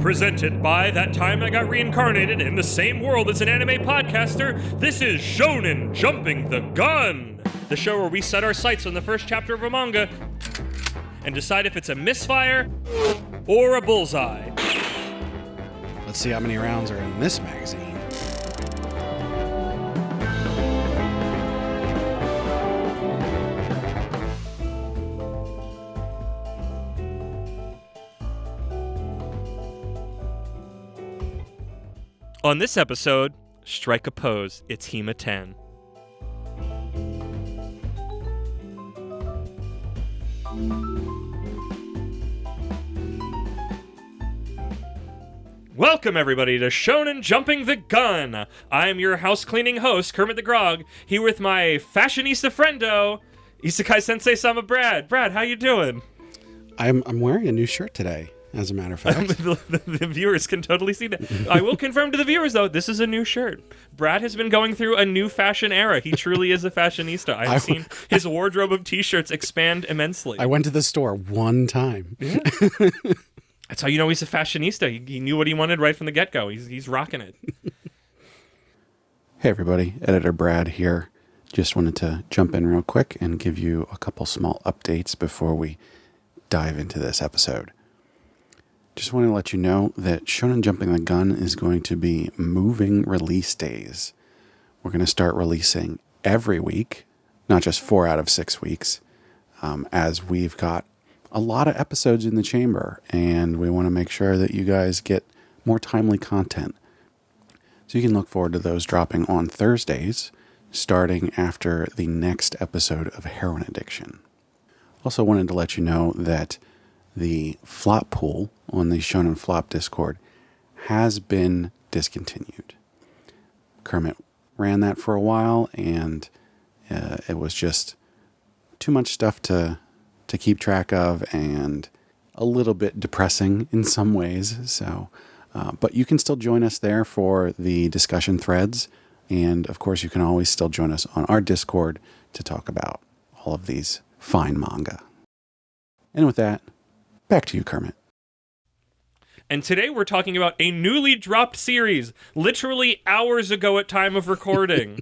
Presented by That Time I Got Reincarnated in the same world as an anime podcaster, this is Shonen Jumping the Gun! The show where we set our sights on the first chapter of a manga and decide if it's a misfire or a bullseye. Let's see how many rounds are in this magazine. On this episode, strike a pose, it's Hima-Ten. Welcome everybody to Shonen Jumping the Gun. I am your house cleaning host, Kermit the Grog, here with my fashionista friendo, Isekai Sensei-Sama Brad. Brad, how you doing? I'm wearing a new shirt today, as a matter of fact. The viewers can totally see that. I will confirm to the viewers, though, this is a new shirt. Brad has been going through a new fashion era. He truly is a fashionista. I've seen his wardrobe of t-shirts expand immensely. I went to the store one time. Yeah. That's how you know he's a fashionista. He knew what he wanted right from the get-go. He's rocking it. Hey everybody, Editor Brad here. Just wanted to jump in real quick and give you a couple small updates before we dive into this episode. Just want to let you know that Shonen Jumping the Gun is going to be moving release days. We're going to start releasing every week, not just 4 out of 6 weeks, as we've got a lot of episodes in the chamber, and we want to make sure that you guys get more timely content. So you can look forward to those dropping on Thursdays, starting after the next episode of Heroin Addiction. Also wanted to let you know that the flop pool on the Shonen Flop Discord has been discontinued. Kermit ran that for a while, and it was just too much stuff to keep track of and a little bit depressing in some ways. So, but you can still join us there for the discussion threads. And of course, you can always still join us on our Discord to talk about all of these fine manga. And with that, back to you, Kermit. And today we're talking about a newly dropped series, literally hours ago at time of recording.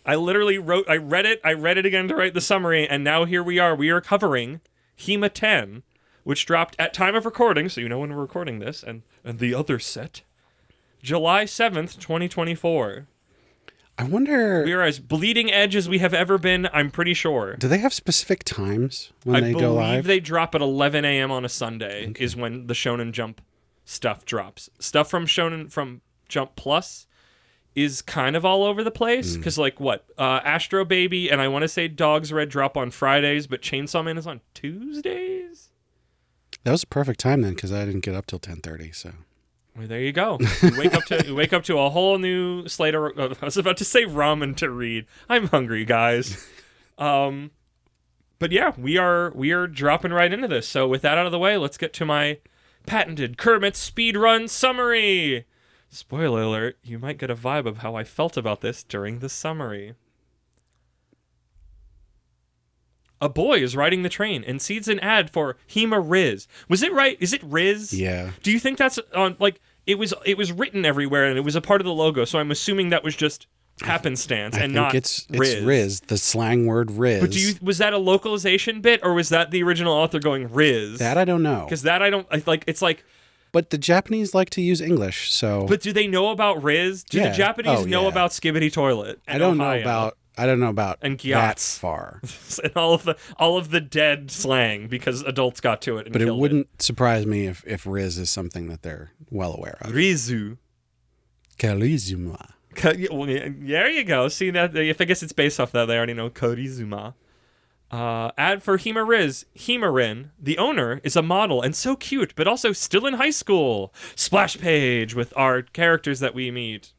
I read it again to write the summary, and now here we are. We are covering Hima-Ten, which dropped at time of recording, so you know when we're recording this, and the other set, July 7th, 2024. I wonder... We are as bleeding edge as we have ever been, I'm pretty sure. Do they have specific times when they go live? I believe they drop at 11 a.m. on a Sunday, is when the Shonen Jump stuff drops. Stuff from Jump Plus is kind of all over the place, because Astro Baby and I want to say Dog's Red drop on Fridays, but Chainsaw Man is on Tuesdays? That was a perfect time then, because I didn't get up till 10:30, so... Well, there you go. You wake up to a whole new slate of... I was about to say ramen to read. I'm hungry, guys. But yeah, we are dropping right into this. So with that out of the way, let's get to my patented Kermit speedrun summary. Spoiler alert, you might get a vibe of how I felt about this during the summary. A boy is riding the train and sees an ad for Hima-Riz. Was it right? Is it Riz? Yeah. Do you think that's on, it was written everywhere and it was a part of the logo, so I'm assuming that was just happenstance and not Riz. It's Riz, the slang word Riz. But was that a localization bit, or was that the original author going Riz? That I don't know. Because that I don't, it's like... But the Japanese like to use English, so... But do they know about Riz? Do the Japanese know about Skibidi Toilet? I don't know about and that far. And all of the dead slang, because adults got to it and But killed it wouldn't surprise me if Riz is something that they're well aware of. Rizu. Karizuma. There you go. See that? If I guess it's based off that, they already know Karizuma. Ad for Hima-Riz. Hima-Rin, the owner, is a model and so cute, but also still in high school. Splash page with our characters that we meet.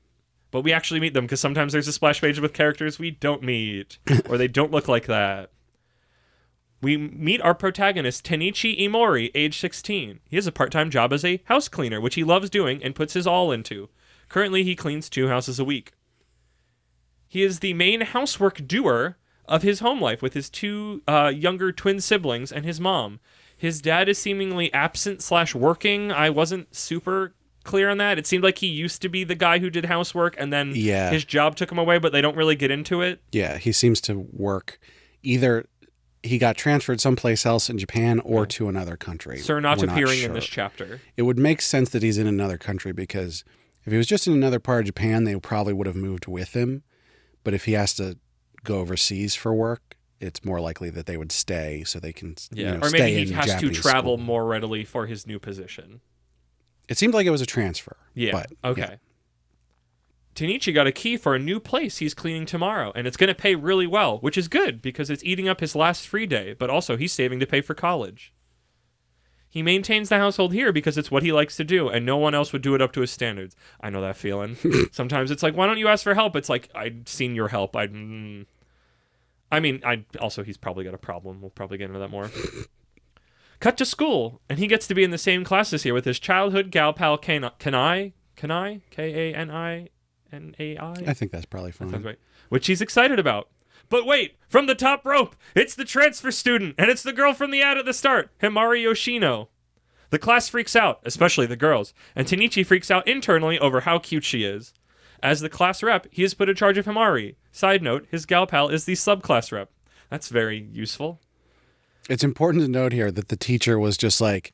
But we actually meet them, because sometimes there's a splash page with characters we don't meet, or they don't look like that. We meet our protagonist, Tenichi Imori, age 16. He has a part-time job as a house cleaner, which he loves doing and puts his all into. Currently, he cleans 2 houses a week. He is the main housework doer of his home life with his 2 younger twin siblings and his mom. His dad is seemingly absent/working. I wasn't super clear on that. It seemed like he used to be the guy who did housework, and then his job took him away, but they don't really get into it. Yeah, he seems to work either he got transferred someplace else in Japan or to another country. So not appearing in this chapter. It would make sense that he's in another country, because if he was just in another part of Japan, they probably would have moved with him. But if he has to go overseas for work, it's more likely that they would stay so they can or maybe he has to travel more readily for his new position. It seemed like it was a transfer. Yeah. But, okay. Yeah. Tenichi got a key for a new place he's cleaning tomorrow, and it's going to pay really well, which is good because it's eating up his last free day, but also he's saving to pay for college. He maintains the household here because it's what he likes to do, and no one else would do it up to his standards. I know that feeling. Sometimes it's like, why don't you ask for help? It's like, I'd seen your help. Also, he's probably got a problem. We'll probably get into that more. Cut to school, and he gets to be in the same class this year with his childhood gal pal Kanai, K-A-N-I-N-A-I. I think that's probably fine. That sounds right. Which he's excited about. But wait, from the top rope, it's the transfer student, and it's the girl from the ad at the start, Himari Yoshino. The class freaks out, especially the girls, and Tenichi freaks out internally over how cute she is. As the class rep, he is put in charge of Himari. Side note, his gal pal is the subclass rep. That's very useful. It's important to note here that the teacher was just like,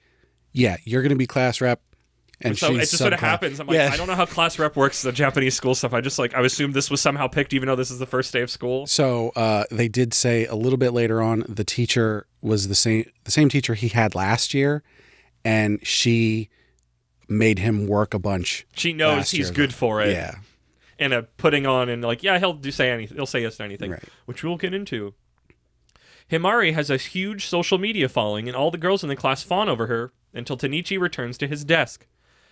yeah, you're going to be class rep. And so it just sort of happens. I'm like, I don't know how class rep works, the Japanese school stuff. I assumed this was somehow picked, even though this is the first day of school. So they did say a little bit later on, the teacher was the same teacher he had last year, and she made him work a bunch. She knows he's good for it. Yeah. And putting on and like, yeah, he'll say anything. He'll say yes to anything, right. Which we'll get into. Himari has a huge social media following, and all the girls in the class fawn over her until Tenichi returns to his desk.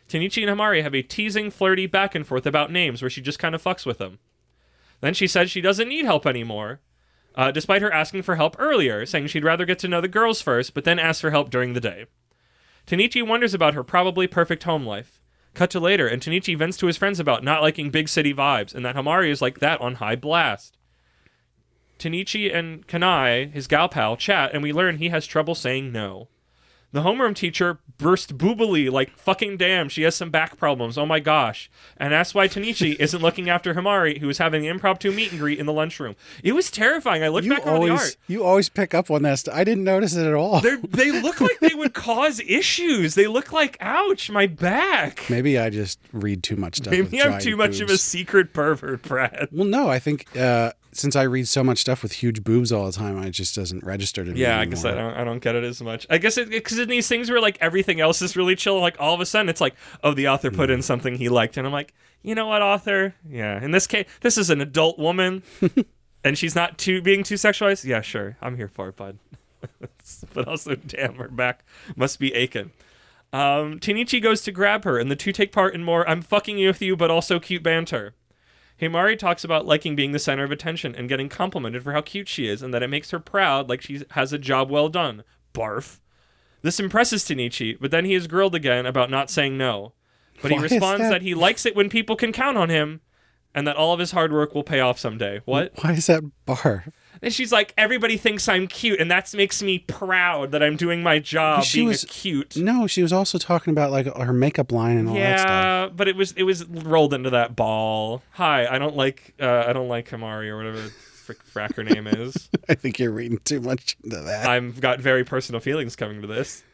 Tenichi and Himari have a teasing, flirty back and forth about names where she just kind of fucks with them. Then she says she doesn't need help anymore, despite her asking for help earlier, saying she'd rather get to know the girls first, but then ask for help during the day. Tenichi wonders about her probably perfect home life. Cut to later, and Tenichi vents to his friends about not liking big city vibes, and that Himari is like that on high blast. Tenichi and Kanai, his gal pal, chat, and we learn he has trouble saying no. The homeroom teacher burst boobily, like, fucking damn, she has some back problems, oh my gosh. And asks why Tenichi isn't looking after Himari, who was having an impromptu meet and greet in the lunchroom. It was terrifying. I looked back on the art. You always pick up on that stuff. I didn't notice it at all. They look like they would cause issues. They look like, ouch, my back. Maybe I just read too much stuff. Maybe I'm too much of a secret pervert, Brad. Well, no, I think since I read so much stuff with huge boobs all the time, it just doesn't register to me anymore. I guess I don't get it as much. I guess because in these things where like everything else is really chill, like all of a sudden it's like, oh, the author put in something he liked, and I'm like, you know what, author? Yeah, in this case, this is an adult woman, and she's not being too sexualized. Yeah, sure, I'm here for it, bud. But also, damn, her back must be aching. Tenichi goes to grab her, and the two take part in more "I'm fucking you with you," but also cute banter. Himari talks about liking being the center of attention and getting complimented for how cute she is, and that it makes her proud, like she has a job well done. Barf. This impresses Tenichi, but then he is grilled again about not saying no. But he responds that he likes it when people can count on him, and that all of his hard work will pay off someday. What? Why is that barf? And she's like, everybody thinks I'm cute, and that makes me proud that I'm doing my job cute. No, she was also talking about like her makeup line and all that stuff. Yeah, but it was rolled into that ball. Hi, I don't like Himari or whatever the frack her name is. I think you're reading too much into that. I've got very personal feelings coming to this.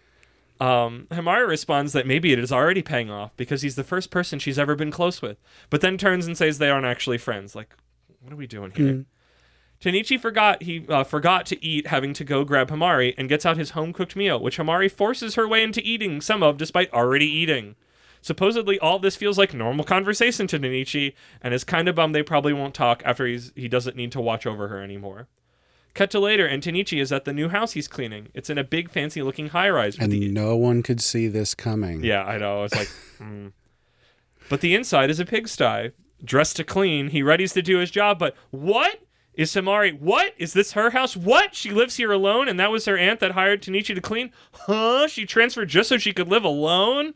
Himari responds that maybe it is already paying off because he's the first person she's ever been close with, but then turns and says they aren't actually friends. Like, what are we doing here? Tenichi forgot to eat, having to go grab Himari, and gets out his home-cooked meal, which Himari forces her way into eating some of despite already eating. Supposedly, all this feels like normal conversation to Tenichi, and is kind of bummed they probably won't talk after he doesn't need to watch over her anymore. Cut to later, and Tenichi is at the new house he's cleaning. It's in a big, fancy-looking high-rise. And no one could see this coming. Yeah, I know. It's like, But the inside is a pigsty. Dressed to clean, he readies to do his job, but what? Is Himari, what? Is this her house? What? She lives here alone, and that was her aunt that hired Tenichi to clean? Huh? She transferred just so she could live alone?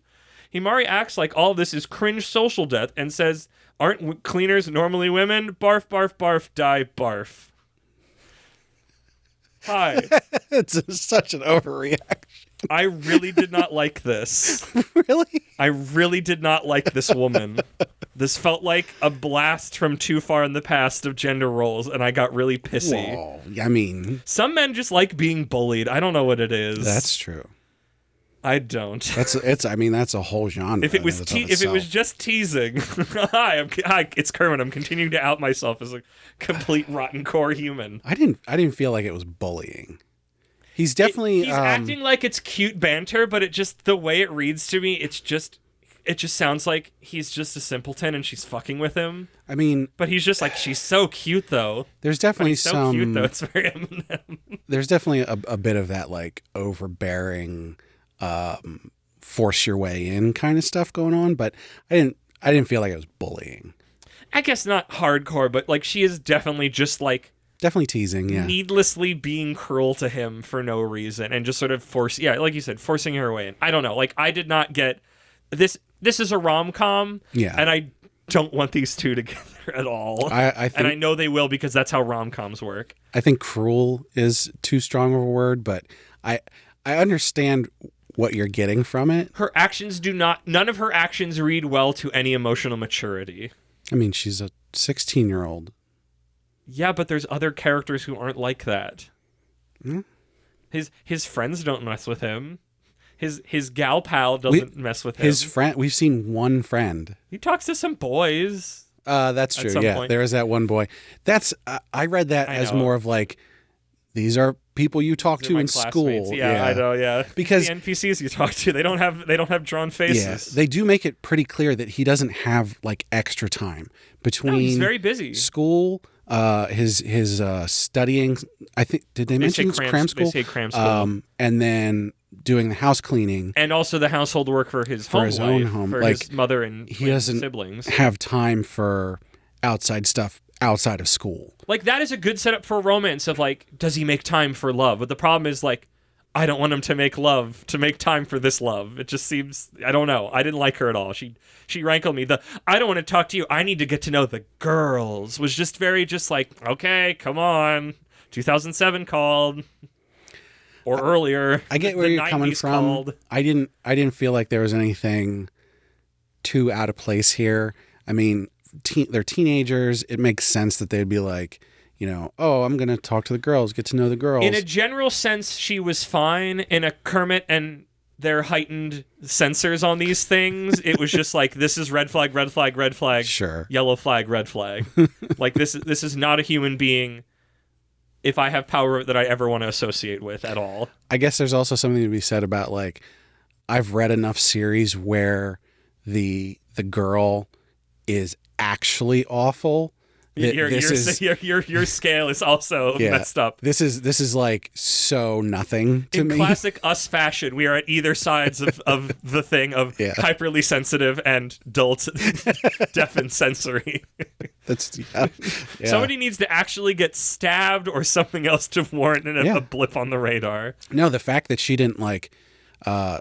Himari acts like all this is cringe social death and says, aren't cleaners normally women? Barf, barf, barf, die, barf. Hi. It's such an overreaction. I really did not like this. Really? I really did not like this woman. This felt like a blast from too far in the past of gender roles, and I got really pissy. Whoa. I mean, some men just like being bullied. I don't know what it is. that's true. I don't. I mean, that's a whole genre. If it was just teasing, hi, it's Kermit. I'm continuing to out myself as a complete rotten core human. I didn't feel like it was bullying. He's definitely he's acting like it's cute banter, but the way it reads to me, it just sounds like he's just a simpleton and she's fucking with him. I mean, but he's just like, she's so cute though. There's definitely so cute though. It's very Eminem. There's definitely a bit of that like overbearing, force your way in kind of stuff going on, but I didn't feel like it was bullying. I guess not hardcore, but like she is definitely just like. Definitely teasing, yeah. Needlessly being cruel to him for no reason and just sort of like you said, forcing her way in. I don't know. Like, I did not get this. This is a rom-com, yeah, and I don't want these two together at all. I think, and I know they will because that's how rom-coms work. I think cruel is too strong of a word, but I understand what you're getting from it. Her actions none of her actions read well to any emotional maturity. I mean, she's a 16-year-old. Yeah, but there's other characters who aren't like that. Hmm? His friends don't mess with him. His gal pal doesn't mess with him. His friend, we've seen one friend. He talks to some boys. That's true. Yeah, point. There is that one boy. That's I read that as more of like, these are people you talk to in school. Yeah, I know. Yeah, because the NPCs you talk to, they don't have drawn faces. Yeah, they do make it pretty clear that he doesn't have like extra time between. No, he's very busy. School. His studying. I think did they mention cram school? They say cram school. And then doing the house cleaning and also the household work for his own home, for like his mother and he doesn't siblings. Have time for outside stuff outside of school. Like that is a good setup for a romance of like, does he make time for love? But the problem is like, I don't want him to make time for this love. It just seems, I don't know. I didn't like her at all. She rankled me. I don't want to talk to you. I need to get to know the girls was just very just like, okay, come on. 2007 called. Or earlier. I get where you're coming from. Called. I didn't feel like there was anything too out of place here. I mean, they're teenagers. It makes sense that they'd be like, you know, oh, I'm going to talk to the girls, get to know the girls. In a general sense, she was fine. In a Kermit and their heightened sensors on these things, it was just like, this is red flag, red flag, red flag, sure, yellow flag, red flag. Like this is not a human being if I have power that I ever want to associate with at all. I guess there's also something to be said about like, I've read enough series where the girl is actually awful. Your scale is also messed up. This is like so nothing to me. In classic us fashion, we are at either sides of the thing of hyperly sensitive and dull, deaf and sensory. That's Somebody needs to actually get stabbed or something else to warrant a blip on the radar. No, the fact that she didn't like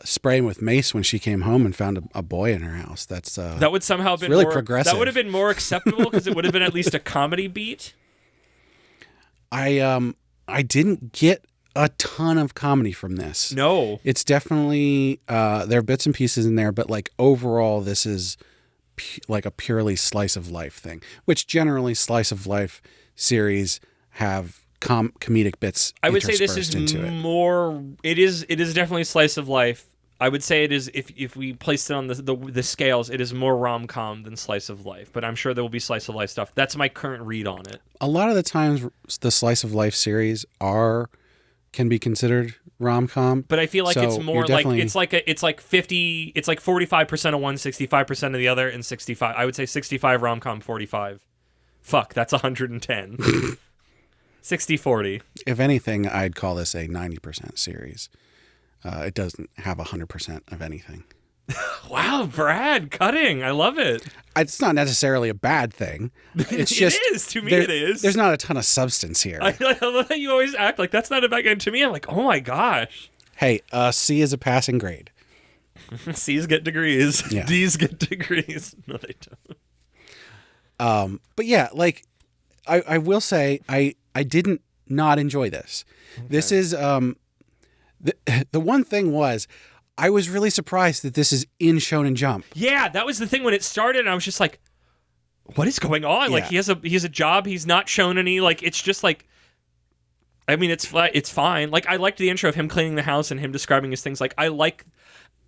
spray him with mace when she came home and found a boy in her house. That would somehow have been really more progressive. That would have been more acceptable because it would have been at least a comedy beat. I didn't get a ton of comedy from this. No, it's definitely there are bits and pieces in there, but like overall, this is like a purely slice of life thing, which generally slice of life series have comedic bits. I would say this is more. It is definitely slice of life. I would say it is if we placed it on the scales, it is more rom-com than slice of life. But I'm sure there will be slice of life stuff. That's my current read on it. A lot of the times, the slice of life series can be considered rom-com. But I feel like it's more like it's like 45% of one, 65% of the other, and 65. I would say 65 rom-com, 45. Fuck, that's 110. 60-40. If anything, I'd call this a 90% series. It doesn't have 100% of anything. Wow, Brad, cutting. I love it. It's not necessarily a bad thing. It's just it is. To me, it is. There's not a ton of substance here. I love how you always act like that's not a bad game. To me, I'm like, oh my gosh. Hey, C is a passing grade. C's get degrees. Yeah. D's get degrees. No, they don't. But yeah, like I will say I didn't not enjoy this. Okay. The one thing was, I was really surprised that this is in Shonen Jump. Yeah, that was the thing when it started, and I was just like, what is going on? Yeah. Like, he has a job, he's not shonen-y, like, it's just like, I mean, it's fine. Like, I liked the intro of him cleaning the house and him describing his things. Like, I like,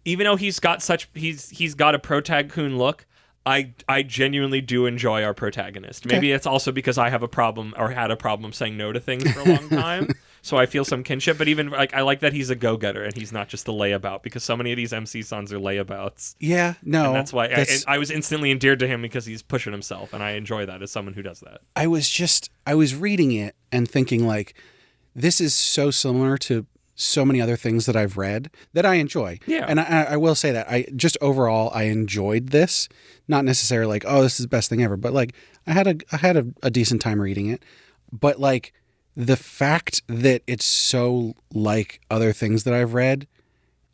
even though he's got a protag-coon look, I genuinely do enjoy our protagonist. Maybe it's also because I have a problem, or had a problem saying no to things for a long time, so I feel some kinship. But even, like, I like that he's a go-getter and he's not just a layabout, because so many of these MC sons are layabouts. Yeah, no. And that's why I was instantly endeared to him, because he's pushing himself, and I enjoy that as someone who does that. I was reading it and thinking, like, this is so similar to so many other things that I've read that I enjoy. Yeah. And I will say that I just overall, I enjoyed this. Not necessarily like, oh, this is the best thing ever, but like I had a decent time reading it. But like the fact that it's so like other things that I've read,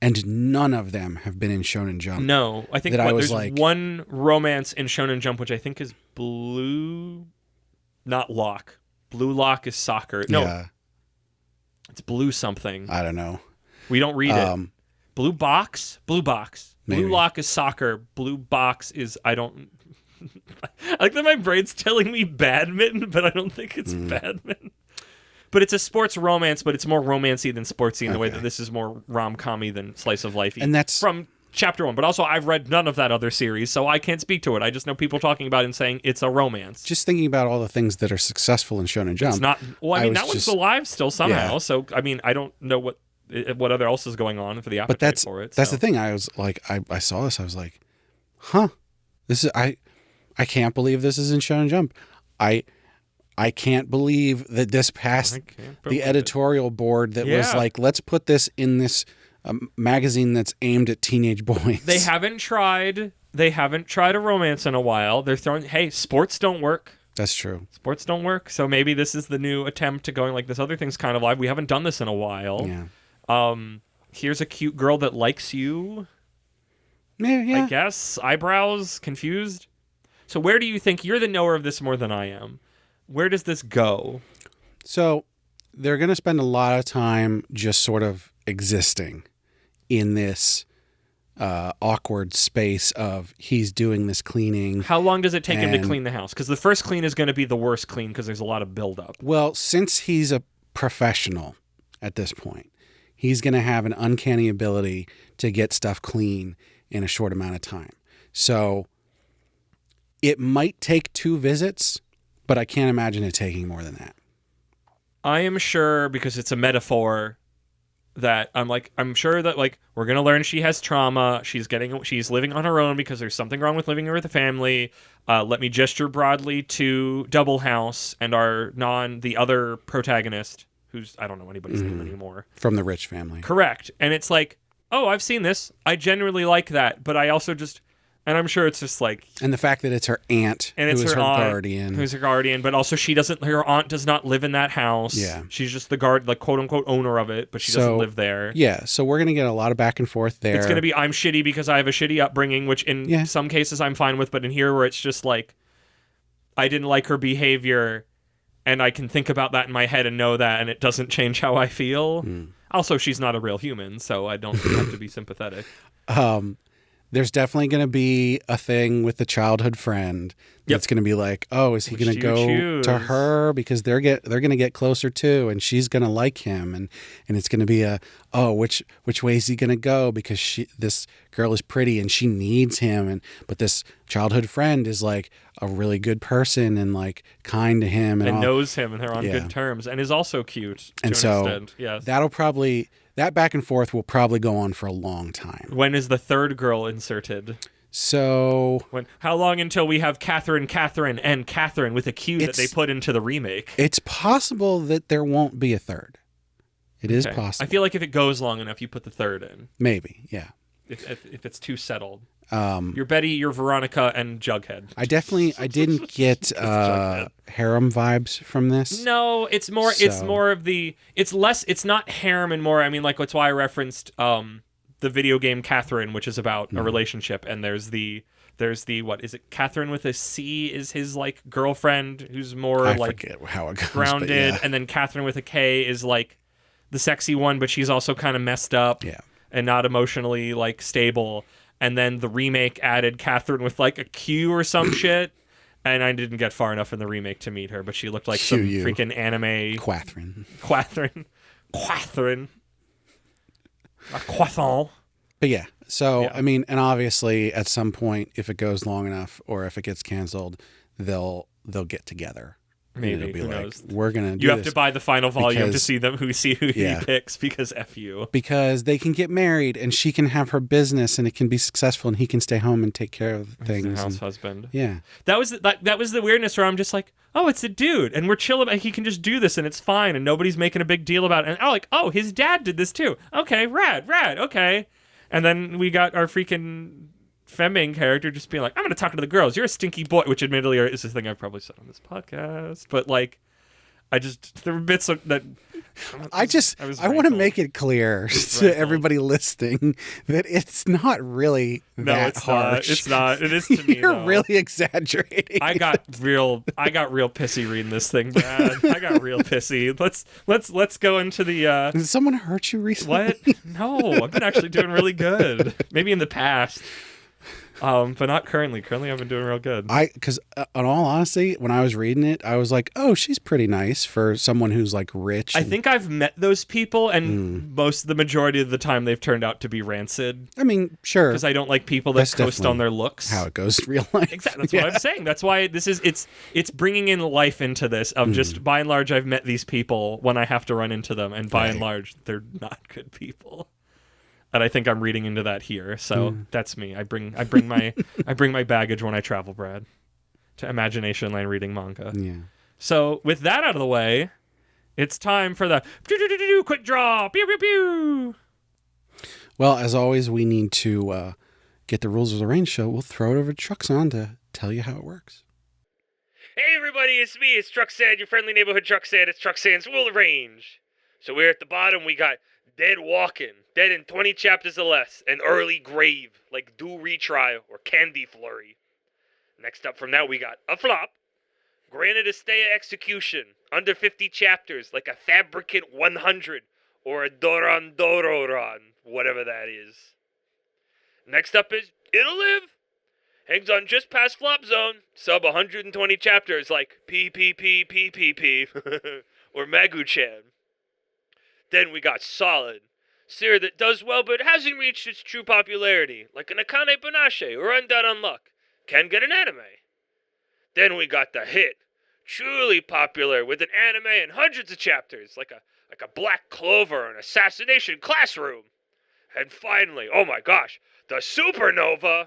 and none of them have been in Shonen Jump. No, I think there's one romance in Shonen Jump, which I think is Blue, not Lock. Blue Lock is soccer. No. Yeah. It's Blue something. I don't know. We don't read it. Blue Box? Blue Box. Maybe. Blue Lock is soccer. Blue Box is, I don't... I like that my brain's telling me badminton, but I don't think it's badminton. But it's a sports romance, but it's more romancy than sportsy in the way that this is more rom-com-y than slice of life-y. And that's... From chapter 1. But also, I've read none of that other series, so I can't speak to it. I just know people talking about it and saying it's a romance. Just thinking about all the things that are successful in Shonen Jump. It's not... Well, I mean, that one's alive still somehow, Yeah. So, I mean, I don't know what other else is going on for the appetite for it. That's the thing. I was like, I saw this. I was like, huh, this is, I can't believe this is in Shonen Jump. I can't believe that this passed the editorial board that was like, let's put this in this magazine that's aimed at teenage boys. They haven't tried a romance in a while. They're throwing, hey, sports don't work. That's true. Sports don't work. So maybe this is the new attempt to going like, this other thing's kind of live. We haven't done this in a while. Yeah. Here's a cute girl that likes you. Yeah. I guess. Eyebrows, confused. So where do you think, you're the knower of this more than I am, where does this go? So they're going to spend a lot of time just sort of existing in this awkward space of he's doing this cleaning. How long does it take him to clean the house? Because the first clean is going to be the worst clean because there's a lot of buildup. Well, since he's a professional at this point, he's going to have an uncanny ability to get stuff clean in a short amount of time. So it might take 2 visits, but I can't imagine it taking more than that. I am sure, because it's a metaphor, that I'm sure that like we're gonna learn she has trauma. She's living on her own because there's something wrong with living with a family. Let me gesture broadly to Double House and the other protagonist, who's, I don't know anybody's name anymore. From the rich family. Correct. And it's like, oh, I've seen this. I genuinely like that, but I also just, and I'm sure it's just like, and the fact that it's her aunt, and it's who is her aunt, guardian, who's her guardian, but also her aunt does not live in that house. Yeah, she's just the quote unquote owner of it, but she doesn't live there. Yeah, so we're gonna get a lot of back and forth there. It's gonna be, I'm shitty because I have a shitty upbringing, which in some cases I'm fine with, but in here where it's just like, I didn't like her behavior, and I can think about that in my head and know that, and it doesn't change how I feel. Also, she's not a real human, so I don't have to be sympathetic. There's definitely going to be a thing with the childhood friend that's going to be like, oh, is he going to go to her because they're going to get closer too, and she's going to like him, and it's going to be which way is he going to go because this girl is pretty and she needs him, but this childhood friend is like a really good person and like kind to him and knows him and they're on good terms and is also cute. And so that back and forth will probably go on for a long time. When is the third girl inserted? So... how long until we have Catherine, and Catherine with a Q that they put into the remake? It's possible that there won't be a third. It is possible. I feel like if it goes long enough, you put the third in. Maybe, yeah. If it's too settled. You're Betty, you're Veronica, and Jughead. I didn't get harem vibes from this. No, it's more of the, it's not harem and more, I mean, like, that's why I referenced the video game Catherine, which is about a relationship, and there's the, what is it, Catherine with a C is his, like, girlfriend, who's more, I forget how it goes, grounded, and then Catherine with a K is, like, the sexy one, but she's also kind of messed up and not emotionally like stable. And then the remake added Catherine with like a Q or some shit. And I didn't get far enough in the remake to meet her, but she looked like some freaking anime. Catherine. A croissant. But yeah, so, I mean, and obviously at some point, if it goes long enough or if it gets canceled, they'll get together. Maybe, it'll be who like, knows? we're going to do You have this to buy the final volume because, to see who he picks, because F you. Because they can get married and she can have her business and it can be successful and he can stay home and take care of things. He's the house husband. Yeah. That was the weirdness where I'm just like, oh, it's a dude and we're chill about he can just do this and it's fine and nobody's making a big deal about it. And oh, his dad did this too. Okay, rad, okay. And then we got our freaking femming character just being like, I'm going to talk to the girls. You're a stinky boy, which admittedly is the thing I've probably said on this podcast. But like, there were bits of that. I want to make it clear to everybody listening that it's not really that harsh. It's not. It is to me. You're really exaggerating. I got real pissy reading this thing, Brad. I got real pissy. Let's go into the. Did someone hurt you recently? What? No, I've been actually doing really good. Maybe in the past. But not currently. Currently, I've been doing real good. Because in all honesty, when I was reading it, I was like, oh, she's pretty nice for someone who's like rich. I think I've met those people, and the majority of the time they've turned out to be rancid. I mean, sure. Because I don't like people that coast on their looks. How it goes in real life. Exactly. That's what I'm saying. That's why it's bringing in life into this of just, by and large, I've met these people when I have to run into them, and by and large, they're not good people. And I think I'm reading into that here, so that's me. I bring my baggage when I travel, Brad, to Imagination Land reading manga. Yeah. So with that out of the way, it's time for the quick draw. Pew pew pew. Well, as always, we need to get the rules of the range show. We'll throw it over to Truxon to tell you how it works. Hey everybody, it's me. It's Truxan, your friendly neighborhood Truxan. It's Truxan's Rule of Range. So we're at the bottom. We got Dead Walking, dead in 20 chapters or less, an early grave, like Do Retrial or Candy Flurry. Next up from that, we got a flop, granted a stay of execution, under 50 chapters, like a Fabricant 100, or a Doran Dororan, whatever that is. Next up is It'll Live, hangs on just past flop zone, sub 120 chapters, like PPPPPP, or Magu-chan. Then we got Solid, series that does well but hasn't reached its true popularity, like an Akane Banashi or Undead Unluck. Can get an anime. Then we got the hit, truly popular with an anime and hundreds of chapters, like a Black Clover or an Assassination Classroom. And finally, oh my gosh, the Supernova,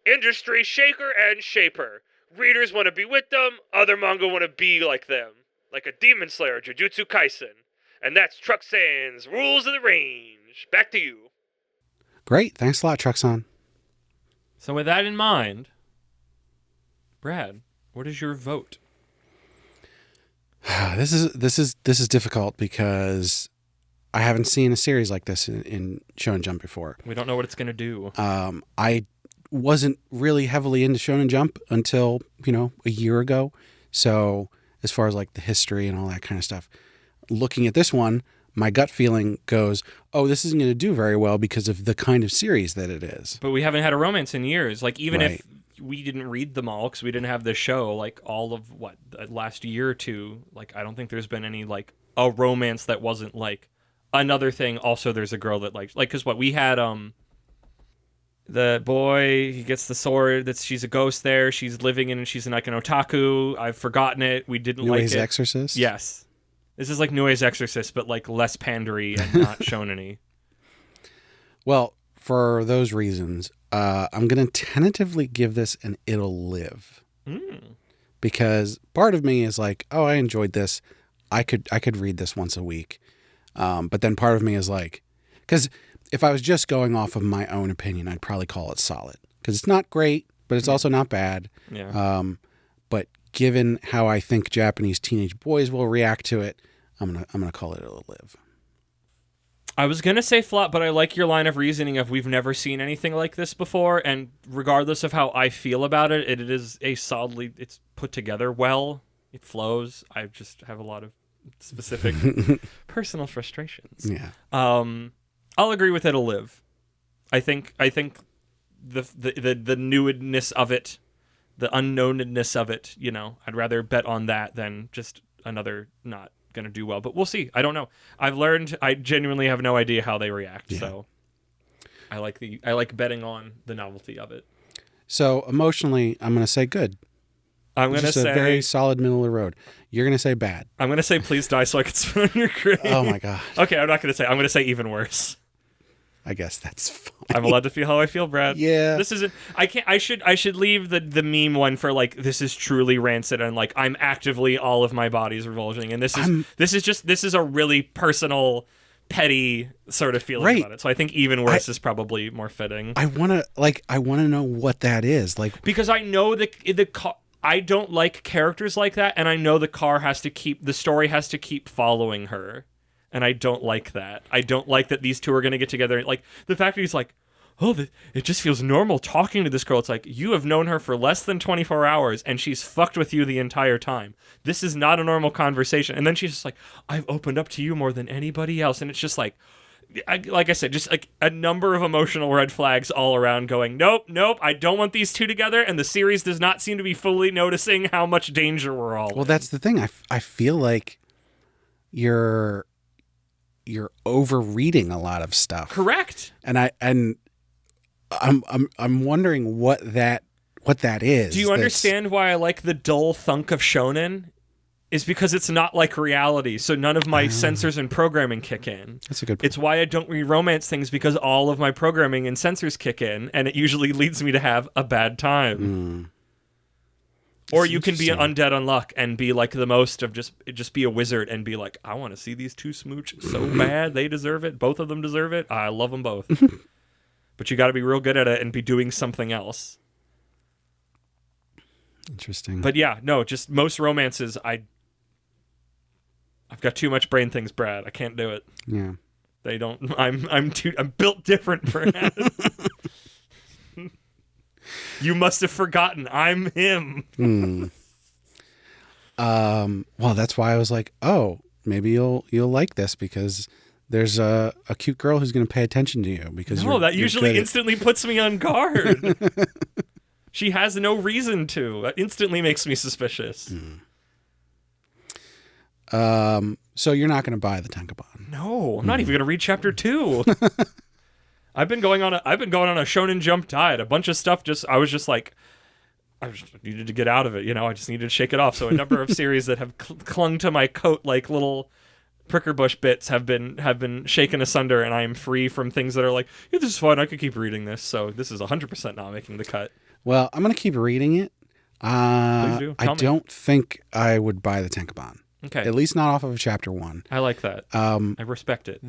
industry shaker and shaper. Readers want to be with them, other manga want to be like them, like a Demon Slayer, Jujutsu Kaisen. And that's Truxan's Rules of the Range. Back to you. Great. Thanks a lot, Truxon. So with that in mind, Brad, what is your vote? This is difficult because I haven't seen a series like this in Shonen Jump before. We don't know what it's going to do. I wasn't really heavily into Shonen Jump until, a year ago. So as far as like the history and all that kind of stuff, looking at this one, my gut feeling goes, oh, this isn't going to do very well because of the kind of series that it is. But we haven't had a romance in years. Like, even if we didn't read them all because we didn't have the show, like, all of, the last year or two, like, I don't think there's been any, like, a romance that wasn't, like, another thing. Also, there's a girl that, like, because we had, the boy, he gets the sword, she's a ghost there, she's living in, and she's like an otaku, I've forgotten it, we didn't like it. Nue's Exorcist? Yes. This is like Nue's Exorcist, but like less pandery and not shonen-y. Well, for those reasons, I'm going to tentatively give this an It'll Live. Because part of me is like, oh, I enjoyed this. I could read this once a week. But then part of me is like, because if I was just going off of my own opinion, I'd probably call it solid. Because it's not great, but it's also not bad. Yeah. But given how I think Japanese teenage boys will react to it, I'm gonna call it It'll Live. I was gonna say flop, but I like your line of reasoning of we've never seen anything like this before, and regardless of how I feel about it, it is a solidly, it's put together well. It flows. I just have a lot of specific personal frustrations. Yeah. I'll agree with it'll live. I think the newness of it, the unknownness of it, I'd rather bet on that than just another not going to do well. But we'll see. I don't know. I've learned I genuinely have no idea how they react. Yeah. So I like betting on the novelty of it. So emotionally, I'm going to say good. I'm going to say a very solid middle of the road. You're going to say bad. I'm going to say please die so I can spit on your grave. Oh my god. Okay, I'm not going to say. I'm going to say even worse. I guess that's fine. I'm allowed to feel how I feel, Brad. Yeah. This isn't. I can't. I should leave the meme one for like this is truly rancid and like I'm actively all of my body's revulsing and this is a really personal, petty sort of feeling about it. So I think even worse is probably more fitting. I want to know what that is like because I know the I don't like characters like that, and I know the story has to keep following her. And I don't like that. I don't like that these two are going to get together. Like, the fact that he's like, it just feels normal talking to this girl. It's like, you have known her for less than 24 hours, and she's fucked with you the entire time. This is not a normal conversation. And then she's just like, I've opened up to you more than anybody else. And it's just like, like I said, just like a number of emotional red flags all around going, nope, I don't want these two together. And the series does not seem to be fully noticing how much danger we're all in. That's the thing. I feel like you're overreading a lot of stuff. Correct. And I'm wondering what that is. Do you understand why I like the dull thunk of shonen? Is because it's not like reality, so none of my sensors and programming kick in. That's a good point. It's why I don't read romance things, because all of my programming and sensors kick in, and it usually leads me to have a bad time. Or you can be an undead unluck and be like the most of just be a wizard and be like, I want to see these two smooch so bad. They deserve it. Both of them deserve it. I love them both. But you got to be real good at it and be doing something else. Interesting. But yeah, no, just most romances, I've got too much brain things, Brad. I can't do it. Yeah. They don't. I'm built different for that. You must have forgotten. I'm him. Well, that's why I was like, oh, maybe you'll like this because there's a cute girl who's going to pay attention to you because that usually instantly puts me on guard. She has no reason to. That instantly makes me suspicious. So you're not going to buy the Tankobon? No, I'm not even going to read chapter 2. I've been going on a Shonen Jump diet. A bunch of stuff I just needed to get out of it. I just needed to shake it off. So a number of series that have clung to my coat like little pricker bush bits have been shaken asunder, and I am free from things that are like, yeah, this is fun. I could keep reading this. So this is 100% not making the cut. Well, I'm going to keep reading it. Please do. I don't think I would buy the Tankobon. Okay. At least not off of chapter 1. I like that. I respect it.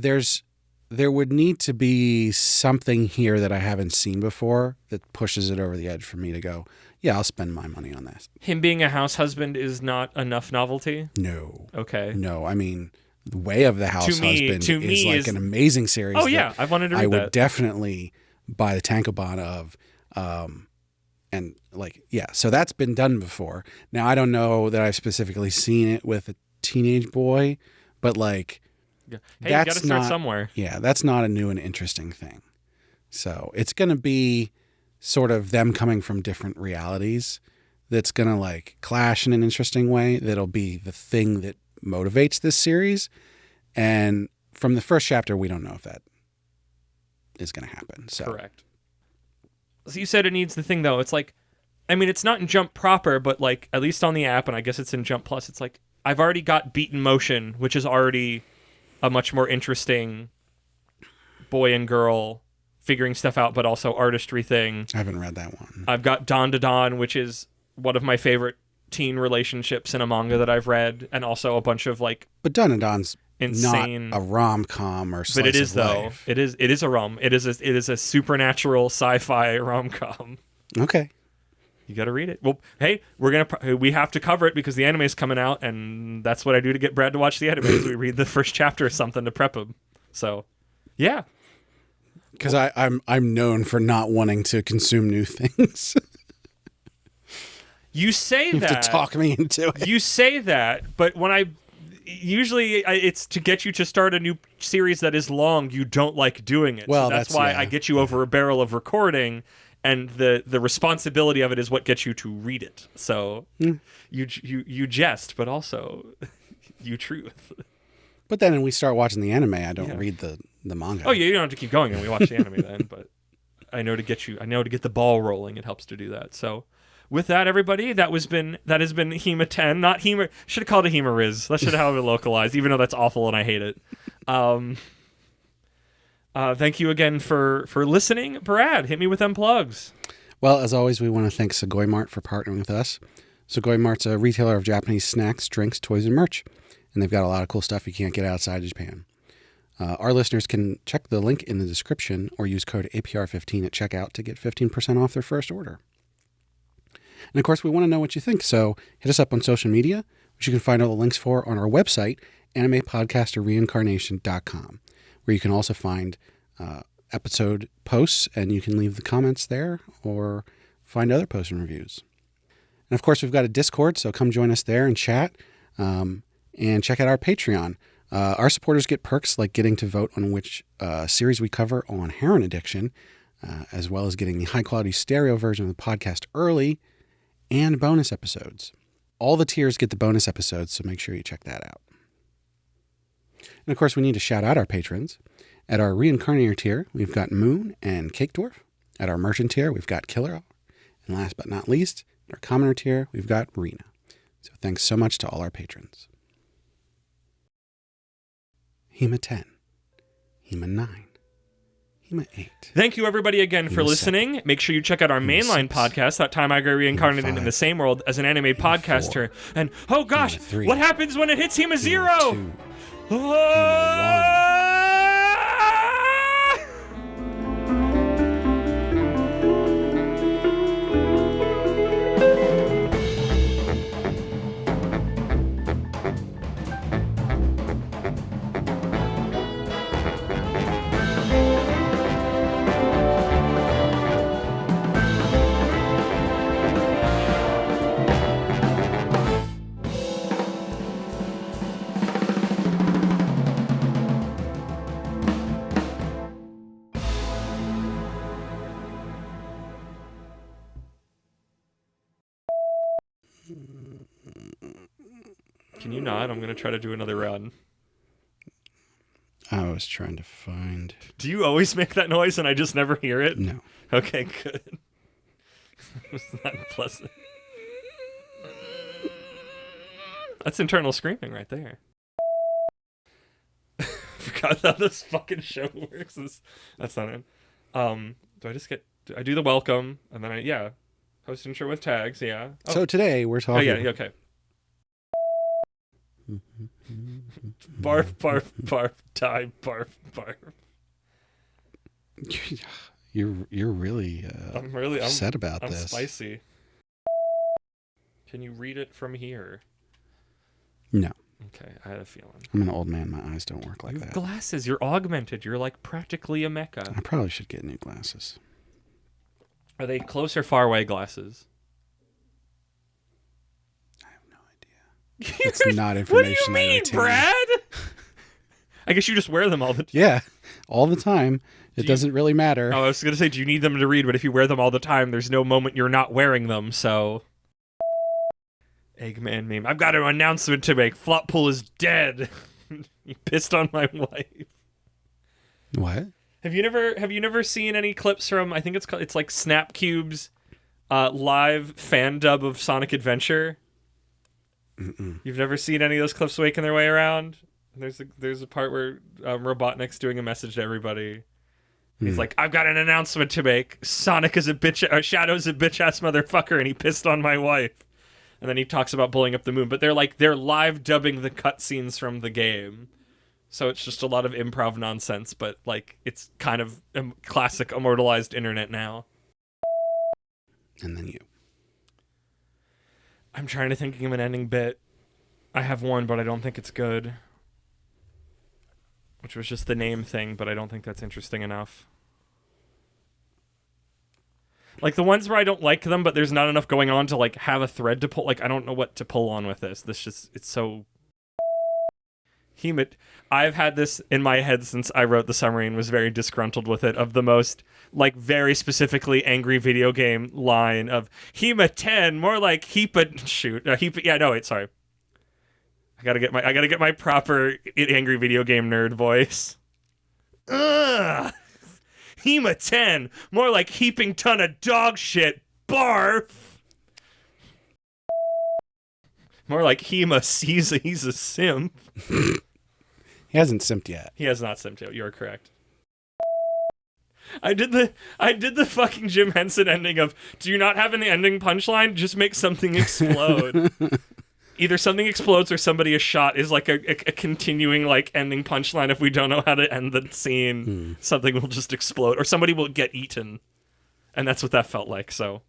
There would need to be something here that I haven't seen before that pushes it over the edge for me to go, yeah, I'll spend my money on this. Him being a house husband is not enough novelty? No. Okay. No, I mean, The Way of the House Husband is like an amazing series. Oh, yeah, I've wanted to read that. I would definitely buy the Tankobon of, and like, yeah, so that's been done before. Now, I don't know that I've specifically seen it with a teenage boy, but like, hey, you got to start somewhere. Yeah, that's not a new and interesting thing. So it's going to be sort of them coming from different realities that's going to like clash in an interesting way. That'll be the thing that motivates this series. And from the first chapter, we don't know if that is going to happen. So. Correct. So you said it needs the thing, though. It's like, I mean, it's not in Jump proper, but like at least on the app, and I guess it's in Jump Plus, it's like I've already got Beat in Motion, which is already a much more interesting boy and girl figuring stuff out, but also artistry thing. I haven't read that one. I've got Dawn to Dawn, which is one of my favorite teen relationships in a manga that I've read, and also a bunch of like. But Dawn to Dawn's insane, not a rom-com or slice but it is of though. life. It is a rom. It is a supernatural sci-fi rom-com. Okay. You got to read it. Well, hey, we have to cover it because the anime's coming out, and that's what I do to get Brad to watch the anime. Is we read the first chapter or something to prep him. So, yeah. Because I'm known for not wanting to consume new things. You say you that. have to talk me into it. You say that, but when usually it's to get you to start a new series that is long. You don't like doing it. Well, so that's why I get you over a barrel of recording, and the responsibility of it is what gets you to read it. So you jest, but also you truth. But then when we start watching the anime, I don't read the manga. Oh yeah, you don't have to keep going, and we watch the anime then. But I know to get the ball rolling. It helps to do that. So. With that, everybody, that has been Hima-Ten, not Hima. Should have called it Hima-Riz. That should have it localized, even though that's awful and I hate it. Thank you again for listening, Brad. Hit me with them plugs. Well, as always, we want to thank Sugoi Mart for partnering with us. Sugoi Mart's a retailer of Japanese snacks, drinks, toys, and merch, and they've got a lot of cool stuff you can't get outside of Japan. Our listeners can check the link in the description or use code APR15 at checkout to get 15% off their first order. And of course, we want to know what you think, so hit us up on social media, which you can find all the links for on our website, animepodcasterreincarnation.com, where you can also find episode posts, and you can leave the comments there or find other posts and reviews. And of course, we've got a Discord, so come join us there and chat, and check out our Patreon. Our supporters get perks like getting to vote on which series we cover on heroin addiction, as well as getting the high-quality stereo version of the podcast early, and bonus episodes. All the tiers get the bonus episodes, so make sure you check that out. And of course, we need to shout out our patrons. At our Reincarnator tier, we've got Moon and Cake Dwarf. At our Merchant tier, we've got Killer. And last but not least, at our Commoner tier, we've got Marina. So thanks so much to all our patrons. Hima-Ten, Hima-9, Hima-8. Thank you, everybody, again for listening. Make sure you check out our mainline podcast, That Time I Got Reincarnated in the Same World as an Anime Podcaster. And, oh gosh, what happens when it hits Hima-0? Can you not? I'm going to try to do another run. I was trying to find... Do you always make that noise and I just never hear it? No. Okay, good. It's not pleasant. That's internal screaming right there. Forgot how this fucking show works. That's not it. Do I just get... I do the welcome, and then post intro with tags, yeah. Oh. So today we're talking... Oh, yeah, okay. Barf, barf, barf, die, barf, barf. You're really, upset about this. I'm spicy. Can you read it from here? No. Okay, I had a feeling. I'm an old man. My eyes don't work like you have that. Glasses. You're augmented. You're like practically a mecha. I probably should get new glasses. Are they close or far away glasses? It's not information. What do you mean, Brad? I guess you just wear them all the time. Yeah, all the time. It doesn't really matter. Oh, I was going to say, do you need them to read? But if you wear them all the time, there's no moment you're not wearing them, so... Eggman meme. I've got an announcement to make. Floppool is dead. You pissed on my wife. What? Have you never seen any clips from, I think it's like Snapcube's live fan dub of Sonic Adventure? Mm-mm. You've never seen any of those clips making their way around? There's a part where Robotnik's doing a message to everybody. He's like, I've got an announcement to make. Sonic is a bitch, Shadow's a bitch-ass motherfucker, and he pissed on my wife. And then he talks about blowing up the moon. But they're live dubbing the cutscenes from the game. So it's just a lot of improv nonsense, but like it's kind of classic immortalized internet now. And then you. I'm trying to think of an ending bit. I have one, but I don't think it's good. Which was just the name thing, but I don't think that's interesting enough. Like the ones where I don't like them, but there's not enough going on to like have a thread to pull. Like I don't know what to pull on with this. It's so... I've had this in my head since I wrote the summary and was very disgruntled with it, of the most, like, very specifically angry video game line of Hima-Ten, more like sorry. I gotta get my proper angry video game nerd voice. Ugh! Hima-Ten, more like heaping ton of dog shit. Barf! More like he's a simp. He hasn't simped yet. He has not simped yet. You are correct. I did the fucking Jim Henson ending of, do you not have an ending punchline? Just make something explode. Either something explodes or somebody is shot is like a continuing like ending punchline. If we don't know how to end the scene, something will just explode or somebody will get eaten. And that's what that felt like. So